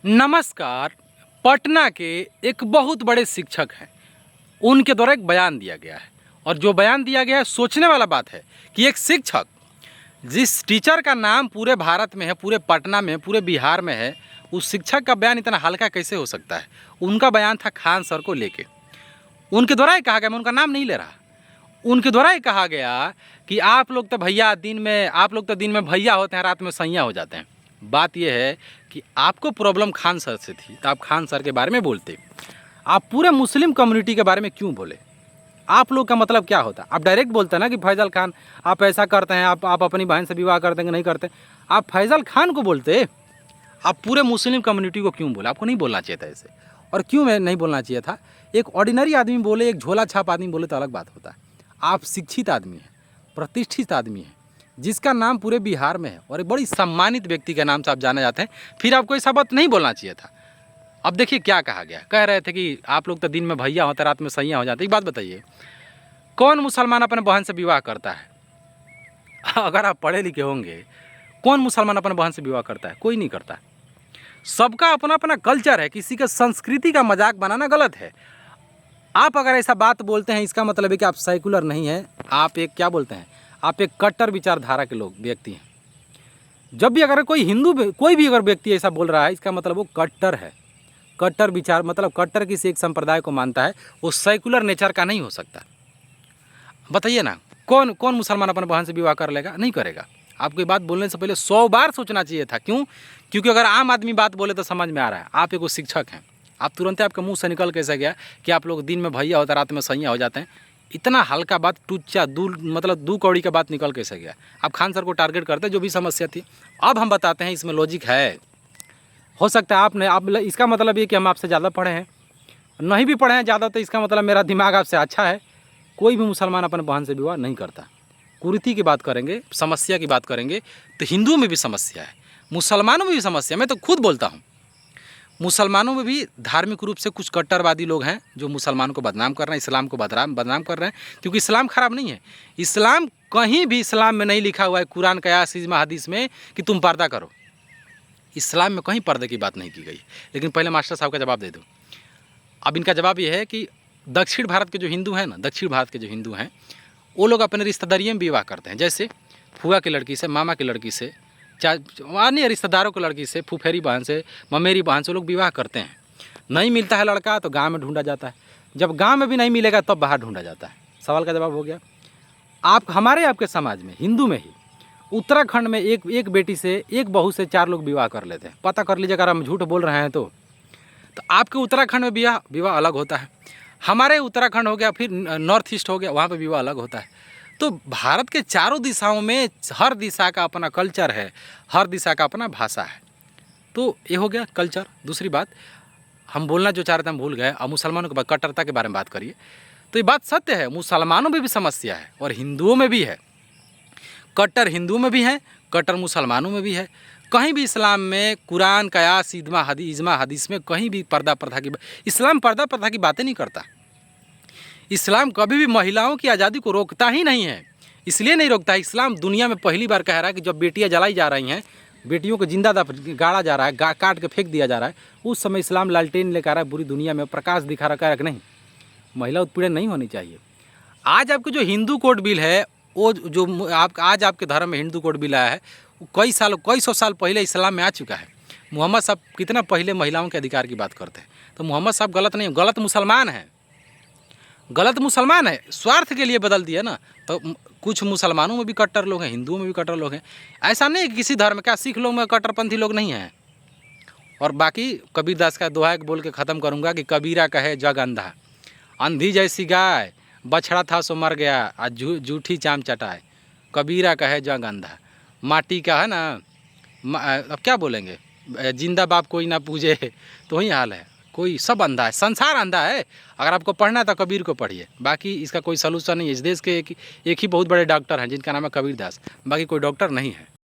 नमस्कार। पटना के एक बहुत बड़े शिक्षक हैं, उनके द्वारा एक बयान दिया गया है और जो बयान दिया गया है सोचने वाला बात है कि एक शिक्षक जिस टीचर का नाम पूरे भारत में है, पूरे पटना में, पूरे बिहार में है, उस शिक्षक का बयान इतना हल्का कैसे हो सकता है। उनका बयान था खान सर को लेके। उनके द्वारा ही कहा गया, मैं उनका नाम नहीं ले रहा, उनके द्वारा ही कहा गया कि आप लोग तो भैया दिन में भैया होते हैं, रात में सैया हो जाते हैं। बात यह है कि आपको प्रॉब्लम खान सर से थी तो आप खान सर के बारे में बोलते, आप पूरे मुस्लिम कम्युनिटी के बारे में क्यों बोले? आप लोग का मतलब क्या होता? आप डायरेक्ट बोलते हैं ना कि फैज़ल खान आप ऐसा करते हैं, आप अपनी बहन से विवाह करते हैं कि नहीं करते। आप फैज़ल खान को बोलते, आप पूरे मुस्लिम कम्युनिटी को क्यों बोले? आपको नहीं बोलना चाहिए था ऐसे। और क्यों मैं नहीं बोलना चाहिए था? एक ऑर्डिनरी आदमी बोले, एक झोला छाप आदमी बोले तो अलग बात होता है। आप शिक्षित आदमी हैं, प्रतिष्ठित आदमी हैं, जिसका नाम पूरे बिहार में है और एक बड़ी सम्मानित व्यक्ति के नाम से आप जाने जाते हैं, फिर आपको ऐसा बात नहीं बोलना चाहिए था। अब देखिए क्या कहा गया, कह रहे थे कि आप लोग तो दिन में भैया होते, रात में सैया हो जाते। एक बात बताइए, कौन मुसलमान अपने बहन से विवाह करता है? अगर आप पढ़े लिखे होंगे, कौन मुसलमान अपने बहन से विवाह करता है? कोई नहीं करता। सबका अपना अपना कल्चर है, किसी का संस्कृति का मजाक बनाना गलत है। आप अगर ऐसा बात बोलते हैं, इसका मतलब है कि आप सेकुलर नहीं हैं, आप एक क्या बोलते हैं, आप एक कट्टर विचारधारा के लोग व्यक्ति हैं। जब भी अगर कोई हिंदू कोई भी अगर व्यक्ति ऐसा बोल रहा है, इसका मतलब वो कट्टर है। कट्टर विचार मतलब कट्टर किसी एक संप्रदाय को मानता है, वो सेकुलर नेचर का नहीं हो सकता। बताइए ना, कौन कौन मुसलमान अपने बहन से विवाह कर लेगा? नहीं करेगा। आपको ये बात बोलने से पहले 100 बार सोचना चाहिए था। क्यों? क्योंकि अगर आम आदमी बात बोले तो समझ में आ रहा है, आप एक शिक्षक हैं, आप तुरंत आपके मुंह से निकल कैसे गया कि आप लोग दिन में भैया होता, रात में सैया हो जाते हैं। इतना हल्का बात, टुच्चा दू कौड़ी का बात निकल कैसे गया? आप खान सर को टारगेट करते, जो भी समस्या थी। अब हम बताते हैं, इसमें लॉजिक है। हो सकता है आप इसका मतलब ये कि हम आपसे ज़्यादा पढ़े हैं, नहीं भी पढ़े हैं ज़्यादा, तो इसका मतलब मेरा दिमाग आपसे अच्छा है। कोई भी मुसलमान अपने बहन से विवाह नहीं करता। कुरीति की बात करेंगे, समस्या की बात करेंगे, तो हिंदुओं में भी समस्या है, मुसलमानों में भी समस्या। मैं तो खुद बोलता हूँ, मुसलमानों में भी धार्मिक रूप से कुछ कट्टरवादी लोग हैं जो मुसलमान को बदनाम कर रहे हैं, इस्लाम को बदनाम कर रहे हैं। क्योंकि इस्लाम ख़राब नहीं है। इस्लाम कहीं भी इस्लाम में नहीं लिखा हुआ है, कुरान कयास इज्मा हदीस में, कि तुम पर्दा करो। इस्लाम में कहीं पर्दे की बात नहीं की गई। लेकिन पहले मास्टर साहब का जवाब दे दो। अब इनका जवाब ये है कि दक्षिण भारत के जो हिंदू हैं ना, दक्षिण भारत के जो हिंदू हैं, वो लोग अपने रिश्तेदारियों में विवाह करते हैं। जैसे फुआ की लड़की से, मामा की लड़की से, अन्य रिश्तेदारों की लड़की से, फुफेरी बहन से, ममेरी बहन से लोग विवाह करते हैं। नहीं मिलता है लड़का तो गांव में ढूंढा जाता है, जब गांव में भी नहीं मिलेगा तब बाहर ढूंढा जाता है। सवाल का जवाब हो गया। आप हमारे आपके समाज में, हिंदू में ही, उत्तराखंड में एक बेटी से, एक बहू से 4 लोग विवाह कर लेते हैं। पता कर लीजिए, अगर हम झूठ बोल रहे हैं तो आपके उत्तराखंड में विवाह अलग होता है, हमारे उत्तराखंड हो गया, फिर नॉर्थ ईस्ट हो गया, वहाँ पे विवाह अलग होता है। तो भारत के चारों दिशाओं में हर दिशा का अपना कल्चर है, हर दिशा का अपना भाषा है। तो ये हो गया कल्चर। दूसरी बात, हम बोलना जो चाह रहे थे हम भूल गए। अब मुसलमानों के बाद कट्टरता के बारे में बात करिए, तो ये बात सत्य है, मुसलमानों में भी समस्या है और हिंदुओं में भी है। कट्टर हिंदुओं में भी है, कट्टर मुसलमानों में भी है। कहीं भी इस्लाम में, कुरान कयास इज्मा हदीस में कहीं भी पर्दा प्रथा की, इस्लाम पर्दा प्रथा की बातें नहीं करता। इस्लाम कभी भी महिलाओं की आज़ादी को रोकता ही नहीं है। इसलिए नहीं रोकता है, इस्लाम दुनिया में पहली बार कह रहा है कि जब बेटियां जलाई जा रही हैं, बेटियों को जिंदा गाड़ा जा रहा है, काट के फेंक दिया जा रहा है, उस समय इस्लाम लालटेन लेकर आ रहा है, पूरी दुनिया में प्रकाश दिखा रखा है कि नहीं, महिला उत्पीड़न नहीं होनी चाहिए। आज आपके जो हिंदू कोड बिल है, वो जो आज आपके धर्म में हिंदू कोड बिल आया है, वो कई सौ साल पहले इस्लाम में आ चुका है। मोहम्मद साहब कितना पहले महिलाओं के अधिकार की बात करते हैं। तो मोहम्मद साहब गलत नहीं, गलत मुसलमान है, गलत मुसलमान है, स्वार्थ के लिए बदल दिया ना। तो कुछ मुसलमानों में भी कट्टर लोग हैं, हिंदुओं में भी कट्टर लोग हैं। ऐसा नहीं कि किसी धर्म का, सिख लोग में कट्टरपंथी लोग नहीं हैं। और बाकी कबीरदास का दोहा बोल के ख़त्म करूँगा कि कबीरा कहे जग अंधा, अंधी जैसी गाय, बछड़ा था सो मर गया, आज जूठी चाम चटाए। कबीरा कहे जग अंधा, माटी का है ना, अब क्या बोलेंगे, जिंदा बाप कोई ना पूजे, तो वही हाल है। कोई सब अंधा है, संसार अंधा है। अगर आपको पढ़ना है तो कबीर को पढ़िए, बाकी इसका कोई सलूशन नहीं है। इस देश के एक ही बहुत बड़े डॉक्टर हैं जिनका नाम है कबीरदास, बाकी कोई डॉक्टर नहीं है।